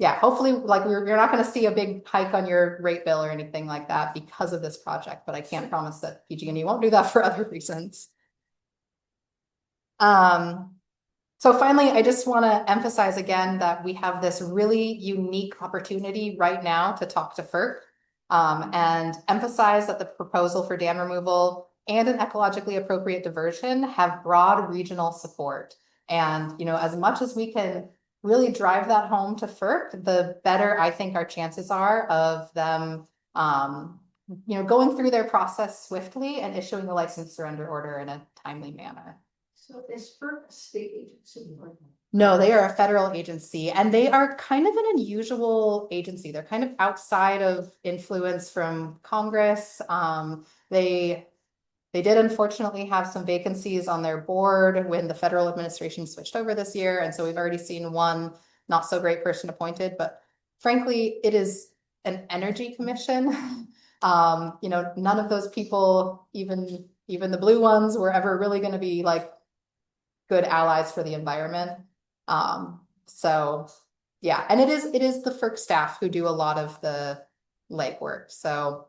hopefully you're not going to see a big hike on your rate bill or anything like that because of this project, but I can't promise that PG&E won't do that for other reasons. So finally, I just want to emphasize again that we have this really unique opportunity right now to talk to FERC and emphasize that the proposal for dam removal and an ecologically appropriate diversion have broad regional support. And, as much as we can really drive that home to FERC, the better I think our chances are of them, going through their process swiftly and issuing the license surrender order in a timely manner. So is FERC a state agency? No, they are a federal agency, and they are kind of an unusual agency. They're kind of outside of influence from Congress. They did unfortunately have some vacancies on their board when the federal administration switched over this year, and so we've already seen one not so great person appointed, but frankly, it is an energy commission. None of those people, even the blue ones, were ever really going to be like good allies for the environment. So yeah, and it is the FERC staff who do a lot of the legwork. So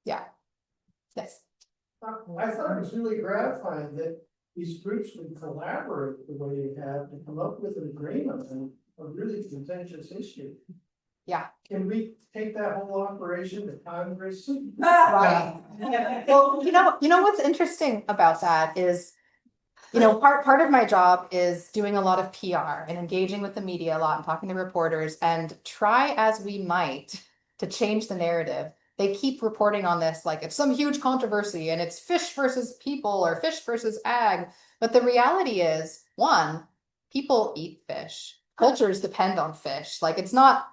yeah, yes. I thought it was really gratifying that these groups would collaborate the way they have to come up with an agreement on a really contentious issue. Yeah. Can we take that whole operation to Congress? Right. Well, you know what's interesting about that is you know, part of my job is doing a lot of PR and engaging with the media a lot and talking to reporters, and try as we might to change the narrative. They keep reporting on this like it's some huge controversy and it's fish versus people or fish versus ag. But the reality is, one, people eat fish. Cultures depend on fish. Like it's not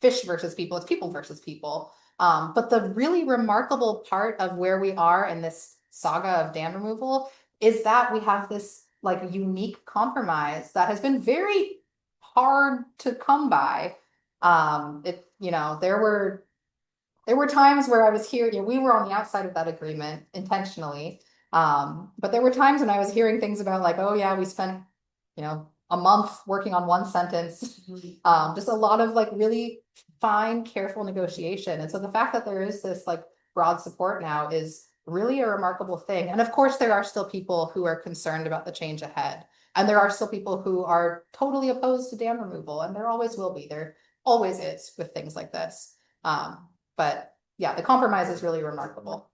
fish versus people, it's people versus people. But the really remarkable part of where we are in this saga of dam removal is that we have this like unique compromise that has been very hard to come by. You know, there were times where I was here, you know, we were on the outside of that agreement intentionally. But there were times when I was hearing things about like, oh yeah, we spent, you know, a month working on one sentence. Just a lot of like really fine, careful negotiation. And so the fact that there is this like broad support now is really a remarkable thing. And of course, there are still people who are concerned about the change ahead. And there are still people who are totally opposed to dam removal, and there always will be. There always is with things like this. But yeah, the compromise is really remarkable.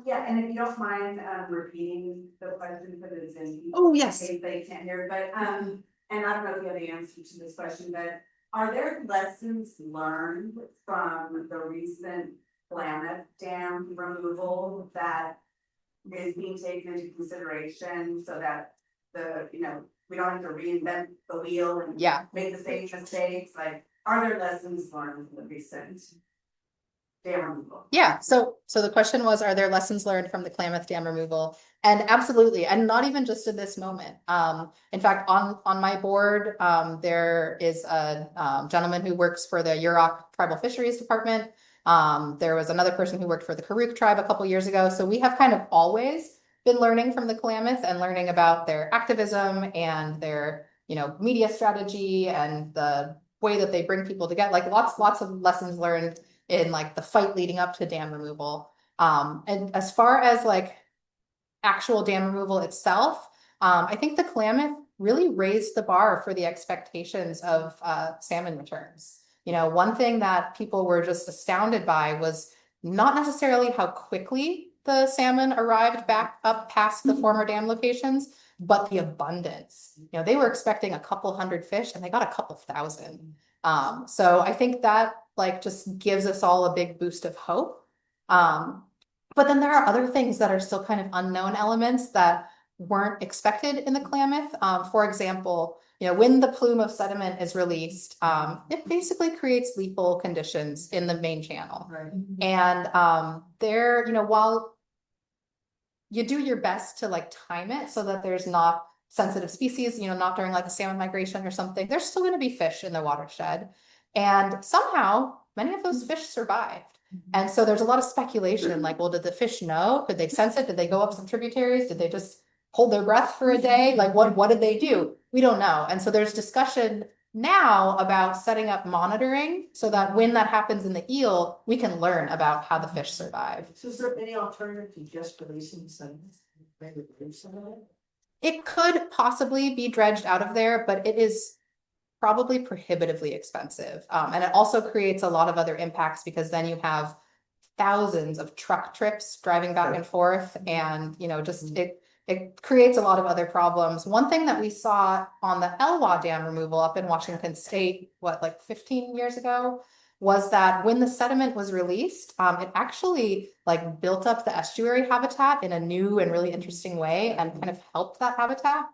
Yeah, and if you don't mind, repeating the question for the Zoom. Oh, yes. In case they can't hear, but, and I don't know if you have the answer to this question, but are there lessons learned from the recent Klamath Dam removal that is being taken into consideration so that we don't have to reinvent the wheel and Yeah. make the same mistakes? Like, are there lessons learned from the recent dam removal? Yeah, so the question was, are there lessons learned from the Klamath Dam removal? And absolutely, and not even just in this moment. In fact, on my board, there is a gentleman who works for the Yurok Tribal Fisheries Department. There was another person who worked for the Karuk tribe a couple years ago. So we have kind of always been learning from the Klamath and learning about their activism and their, you know, media strategy and the way that they bring people together. Like lots of lessons learned in like the fight leading up to dam removal. And as far as like actual dam removal itself, I think the Klamath really raised the bar for the expectations of salmon returns. You know, one thing that people were just astounded by was not necessarily how quickly the salmon arrived back up past the former dam locations, but the abundance. You know, they were expecting a couple hundred fish and they got a couple thousand. So I think that like just gives us all a big boost of hope. But then there are other things that are still kind of unknown elements that weren't expected in the Klamath. For example, you know, when the plume of sediment is released, it basically creates lethal conditions in the main channel. Right. And there, you know, while you do your best to like time it so that there's not sensitive species, you know, not during like a salmon migration or something, there's still going to be fish in the watershed. And somehow many of those fish survived. And so there's a lot of speculation, like, well, did the fish know? Could they sense it? Did they go up some tributaries? Did they just hold their breath for a day? Like, what did they do? We don't know. And so there's discussion now about setting up monitoring so that when that happens in the eel, we can learn about how the fish survive. So is there any alternative to just releasing sediment? Maybe produce some of it? It could possibly be dredged out of there, but it is probably prohibitively expensive. And it also creates a lot of other impacts because then you have thousands of truck trips driving back and forth, and you know, just it creates a lot of other problems. One thing that we saw on the Elwha Dam removal up in Washington State, like 15 years ago, was that when the sediment was released, it actually like built up the estuary habitat in a new and really interesting way and kind of helped that habitat.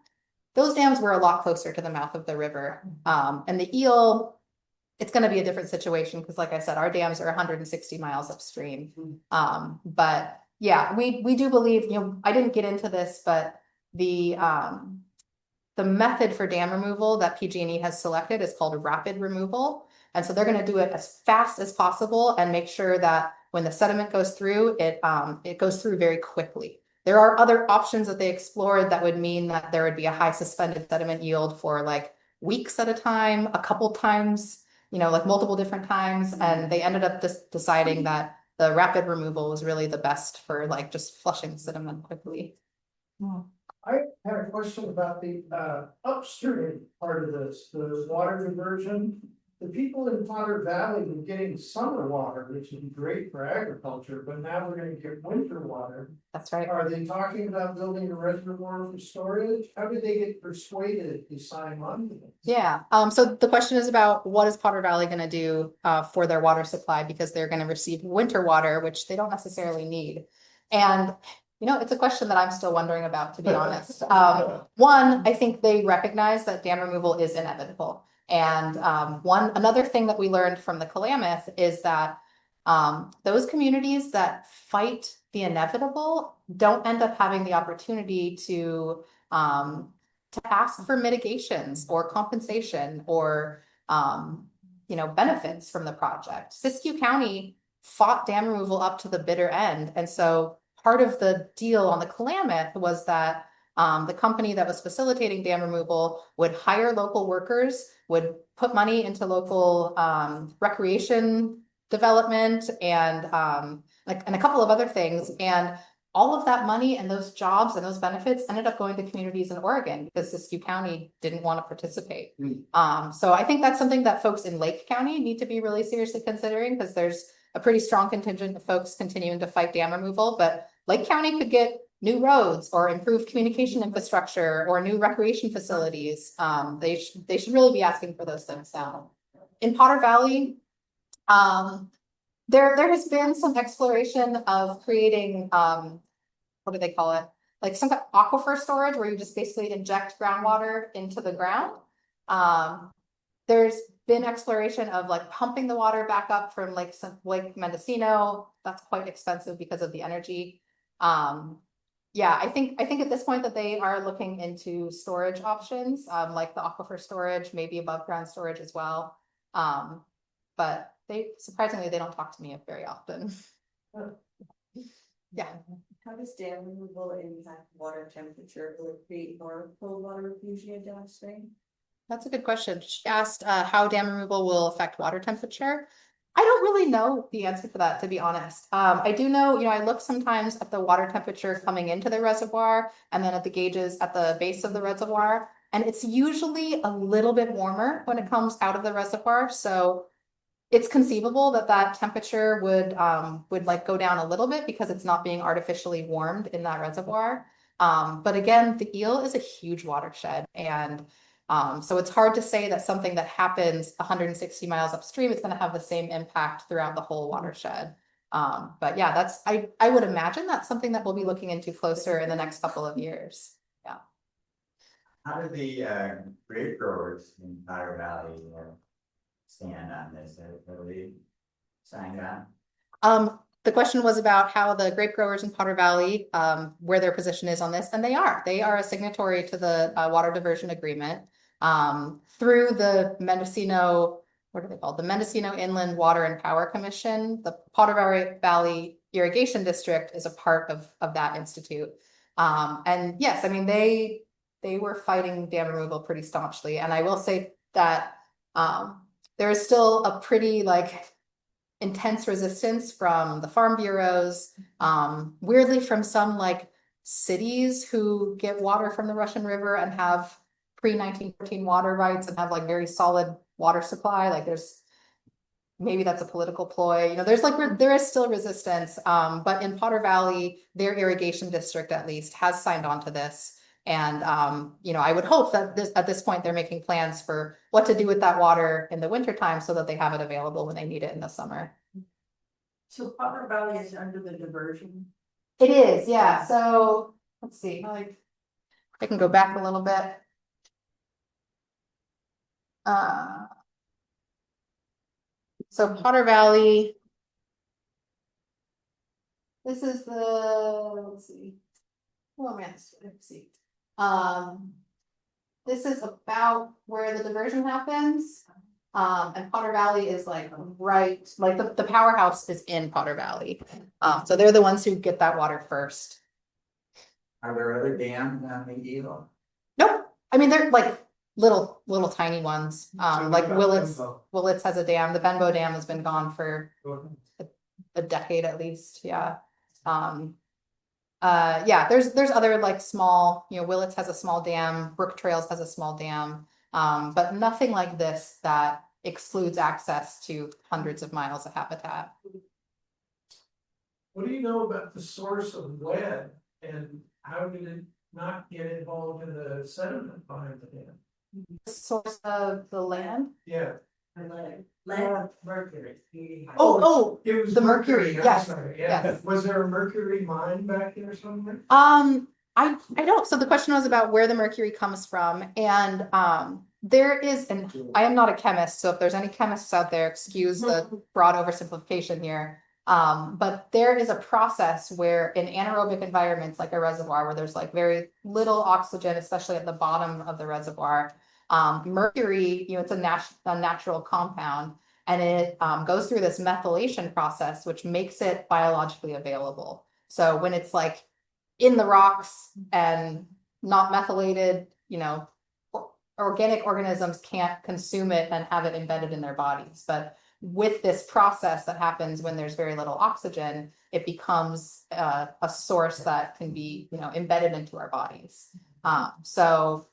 Those dams were a lot closer to the mouth of the river. And the eel, it's going to be a different situation because, like I said, our dams are 160 miles upstream. But yeah, we do believe, you know, I didn't get into this, but the method for dam removal that PG&E has selected is called rapid removal. And so they're going to do it as fast as possible and make sure that when the sediment goes through, it goes through very quickly. There are other options that they explored that would mean that there would be a high suspended sediment yield for like weeks at a time, a couple times, you know, like multiple different times. And they ended up just deciding that the rapid removal was really the best for like just flushing sediment quickly. I had a question about the upstream part of this, the water diversion. the people in Potter Valley were getting summer water, which would be great for agriculture, but now we're gonna get winter water. That's right. Are they talking about building a reservoir for storage? How did they get persuaded to sign on to this? Yeah, so the question is about what is Potter Valley gonna do for their water supply because they're gonna receive winter water, which they don't necessarily need. And it's a question that I'm still wondering about, to be honest. One, I think they recognize that dam removal is inevitable. And another thing that we learned from the Klamath is that those communities that fight the inevitable don't end up having the opportunity to ask for mitigations or compensation or benefits from the project. Siskiyou County fought dam removal up to the bitter end, and so part of the deal on the Klamath was that the company that was facilitating dam removal would hire local workers, would put money into local recreation development and a couple of other things. And all of that money and those jobs and those benefits ended up going to communities in Oregon because Siskiyou County didn't want to participate. So I think that's something that folks in Lake County need to be really seriously considering, because there's a pretty strong contingent of folks continuing to fight dam removal, but Lake County could get new roads or improved communication infrastructure or new recreation facilities. They should really be asking for those things now. In Potter Valley, there has been some exploration of creating, what do they call it? Like some kind of aquifer storage where you just basically inject groundwater into the ground. There's been exploration of like pumping the water back up from Lake Mendocino. That's quite expensive because of the energy. Yeah, I think at this point that they are looking into storage options, like the aquifer storage, maybe above ground storage as well. But surprisingly, they don't talk to me very often. Yeah. How does dam removal impact water temperature? Will it create more cold water refugia downstream? That's a good question. She asked how dam removal will affect water temperature. I don't really know the answer to that, to be honest. I do know, I look sometimes at the water temperature coming into the reservoir and then at the gauges at the base of the reservoir. And it's usually a little bit warmer when it comes out of the reservoir. So it's conceivable that temperature would like go down a little bit because it's not being artificially warmed in that reservoir. But again, the Eel is a huge watershed, and so it's hard to say that something that happens 160 miles upstream is going to have the same impact throughout the whole watershed. But yeah, I would imagine that's something that we'll be looking into closer in the next couple of years. Yeah. How do the grape growers in Potter Valley stand on this? Are they signed on? The question was about how the grape growers in Potter Valley, where their position is on this, and they are a signatory to the water diversion agreement through the Mendocino, what are they called? The Mendocino Inland Water and Power Commission. The Potter Valley Irrigation District is a part of that institute. And yes, I mean, they were fighting dam removal pretty staunchly. And I will say that there is still a pretty intense resistance from the farm bureaus, weirdly from some cities who get water from the Russian River and have pre-1914 water rights and have very solid water supply. Maybe that's a political ploy. There is still resistance, but in Potter Valley, their irrigation district at least has signed on to this. And, I would hope that at this point, they're making plans for what to do with that water in the wintertime so that they have it available when they need it in the summer. So Potter Valley is under the diversion? It is, yeah. So let's see, I can go back a little bit. So Potter Valley. This is let's see. Oh man, let's see. This is about where the diversion happens. And Potter Valley is right, the powerhouse is in Potter Valley. So they're the ones who get that water first. Are there other dams on the Eel? Nope. I mean, they're little tiny ones. Willits has a dam. The Benbow Dam has been gone for a decade at least. Yeah. Yeah, there's other small, Willits has a small dam, Brook Trails has a small dam, but nothing like this that excludes access to hundreds of miles of habitat. What do you know about the source of lead and how did it not get involved in the sediment behind the dam? Source of the land? Yeah. Lead, mercury. Oh, It was the mercury, I'm yes, sorry, yeah. yes. Was there a mercury mine back there somewhere? I don't, so the question was about where the mercury comes from, and there is, and I am not a chemist, so if there's any chemists out there, excuse the broad oversimplification here. But there is a process where in anaerobic environments like a reservoir where there's like very little oxygen, especially at the bottom of the reservoir, mercury, it's a natural compound, and it goes through this methylation process, which makes it biologically available. So when it's like in the rocks and not methylated, organic organisms can't consume it and have it embedded in their bodies. But with this process that happens when there's very little oxygen, it becomes a source that can be, embedded into our bodies. So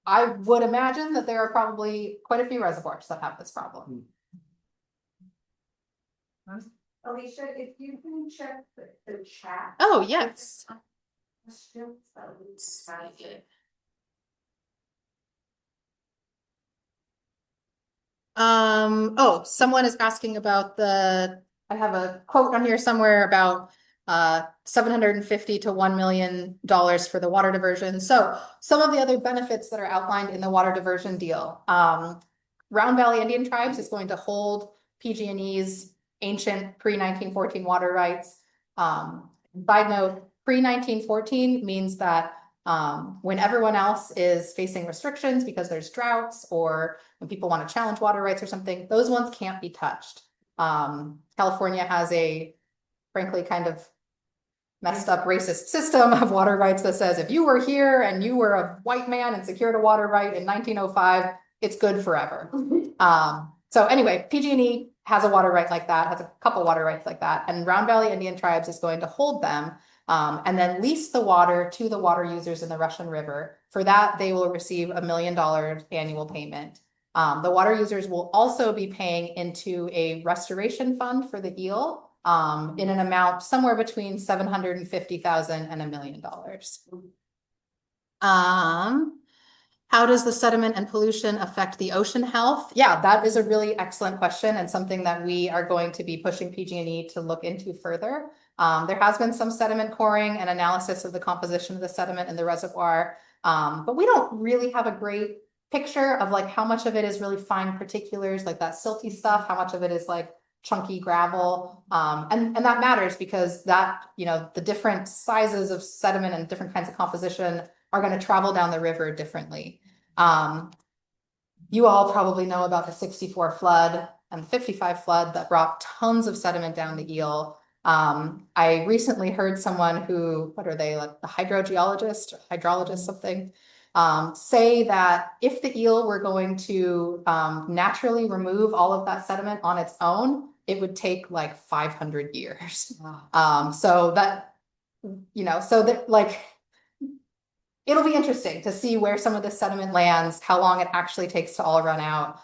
I would imagine that there are probably quite a few reservoirs that have this problem. Alicia, if you can check the chat. Oh, yes. Questions, that would be fantastic. Someone is asking about I have a quote on here somewhere about $750 to $1 million for the water diversion. So some of the other benefits that are outlined in the water diversion deal. Round Valley Indian Tribes is going to hold PG&E's ancient pre-1914 water rights. Side note, pre-1914 means that when everyone else is facing restrictions because there's droughts or when people want to challenge water rights or something, those ones can't be touched. California has a, frankly, kind of messed up racist system of water rights that says if you were here and you were a white man and secured a water right in 1905, it's good forever. So anyway, PG&E has a water right like that, has a couple water rights like that, and Round Valley Indian Tribes is going to hold them and then lease the water to the water users in the Russian River. For that, they will receive $1 million annual payment. The water users will also be paying into a restoration fund for the eel in an amount somewhere between $750,000 and $1 million. How does the sediment and pollution affect the ocean health? Yeah, that is a really excellent question and something that we are going to be pushing PG&E to look into further. There has been some sediment coring and analysis of the composition of the sediment in the reservoir, but we don't really have a great picture of like how much of it is really fine particulars, like that silty stuff, how much of it is like chunky gravel. And that matters because that, the different sizes of sediment and different kinds of composition are going to travel down the river differently. You all probably know about the 64 flood and the 55 flood that brought tons of sediment down the Eel. I recently heard someone who, what are they, like a hydrologist, something, say that if the Eel were going to naturally remove all of that sediment on its own, it would take like 500 years. So that, it'll be interesting to see where some of the sediment lands, how long it actually takes to all run out.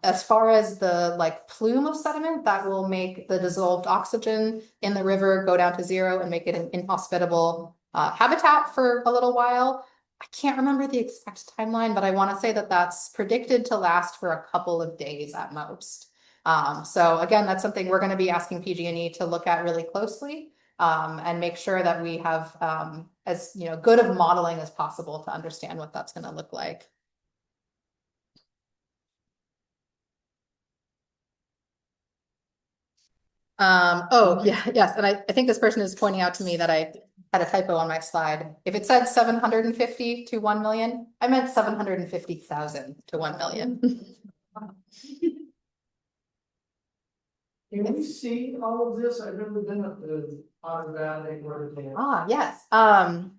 As far as the plume of sediment, that will make the dissolved oxygen in the river go down to zero and make it an inhospitable habitat for a little while. I can't remember the exact timeline, but I want to say that that's predicted to last for a couple of days at most. So again, that's something we're going to be asking PG&E to look at really closely. And make sure that we have as good of modeling as possible to understand what that's going to look like. Yes, and I think this person is pointing out to me that I had a typo on my slide. If it said 750 to 1 million, I meant 750,000 to 1 million. Can we see all of this? I've never been up to Otter Valley or the. Yes. I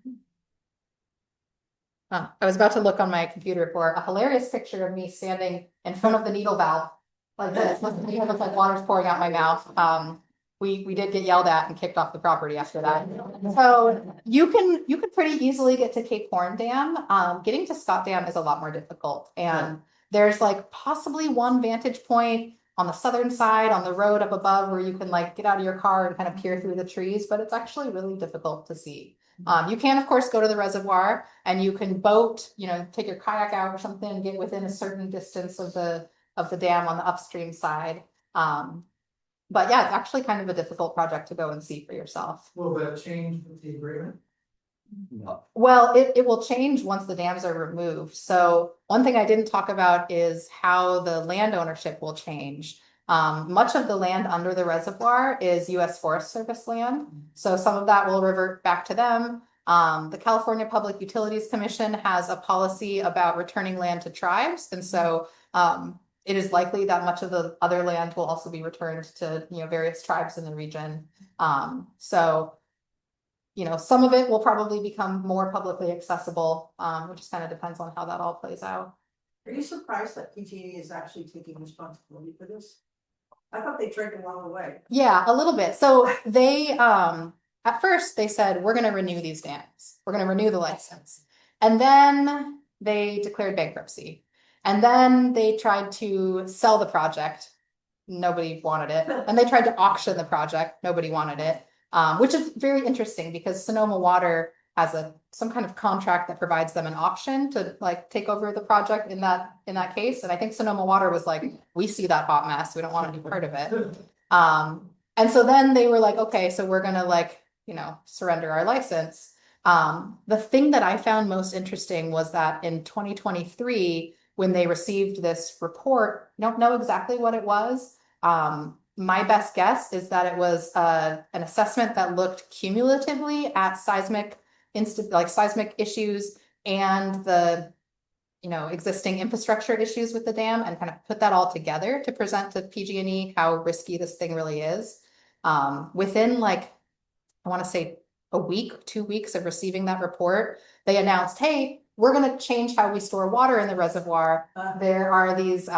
was about to look on my computer for a hilarious picture of me standing in front of the needle valve like this. Looks like water's pouring out my mouth. We did get yelled at and kicked off the property after that. So you can pretty easily get to Cape Horn Dam. Getting to Scott Dam is a lot more difficult. And There's like possibly one vantage point on the southern side, on the road up above, where you can like get out of your car and kind of peer through the trees, but it's actually really difficult to see. You can, of course, go to the reservoir and you can boat, take your kayak out or something and get within a certain distance of the dam on the upstream side. But yeah, it's actually kind of a difficult project to go and see for yourself. Will that change with the agreement? Well, it will change once the dams are removed. So one thing I didn't talk about is how the land ownership will change. Much of the land under the reservoir is US Forest Service land. So some of that will revert back to them. The California Public Utilities Commission has a policy about returning land to tribes. And so it is likely that much of the other land will also be returned to various tribes in the region. Some of it will probably become more publicly accessible, which just kind of depends on how that all plays out. Are you surprised that PG&E is actually taking responsibility for this? I thought they dragged it along the way. Yeah, a little bit. So they, at first they said, we're going to renew these dams. We're going to renew the license. And then they declared bankruptcy. And then they tried to sell the project. Nobody wanted it. And they tried to auction the project. Nobody wanted it. Which is very interesting because Sonoma Water has some kind of contract that provides them an option to like take over the project in that case. And I think Sonoma Water was like, we see that hot mess. We don't want any part of it. And so then they were like, okay, so we're gonna surrender our license. The thing that I found most interesting was that in 2023, when they received this report, I don't know exactly what it was. My best guess is that it was an assessment that looked cumulatively at seismic issues and the existing infrastructure issues with the dam, and kind of put that all together to present to PG&E how risky this thing really is. Within I want to say a week, 2 weeks of receiving that report, they announced, hey, we're going to change how we store water in the reservoir. There are these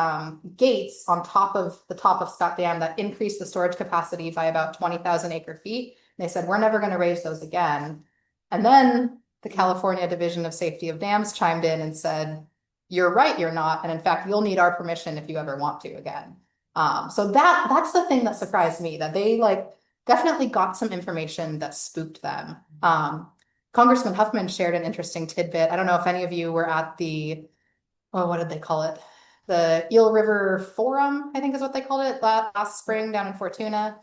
gates on top of Scott Dam that increase the storage capacity by about 20,000 acre feet. And they said, we're never going to raise those again. And then the California Division of Safety of Dams chimed in and said, you're right, you're not. And in fact, you'll need our permission if you ever want to again. So that's the thing that surprised me, that they definitely got some information that spooked them. Congressman Huffman shared an interesting tidbit. I don't know if any of you were at what did they call it? The Eel River Forum, I think is what they called it, last spring down in Fortuna.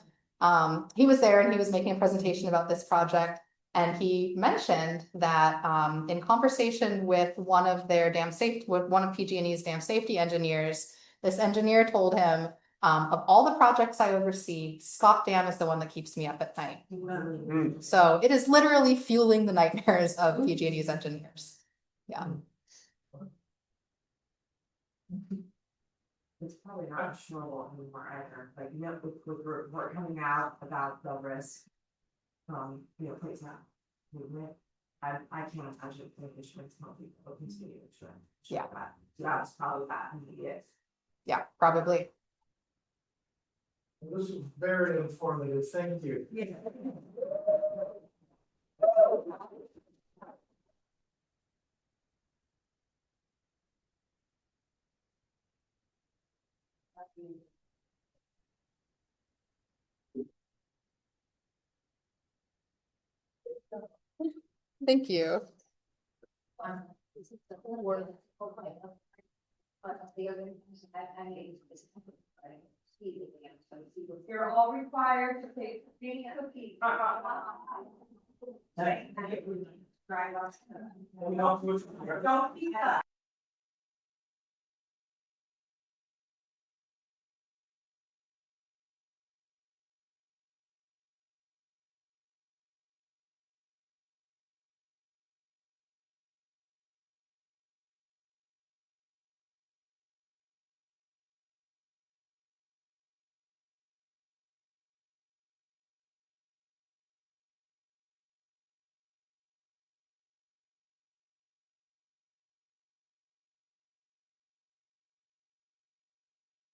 He was there and he was making a presentation about this project. And he mentioned that in conversation with one of PG&E's dam safety engineers, this engineer told him, of all the projects I oversee, Scott Dam is the one that keeps me up at night. So it is literally fueling the nightmares of PG&E's engineers. Yeah. It's probably not actionable anymore either, we're coming out about the risk. Plays out. Movement. I can't imagine the insurance company will continue to. Yeah. That's probably that immediate. Yeah, probably. This is very informative. Thank you. Yeah. Thank you. You're all required to take a peek. Right. Don't eat that.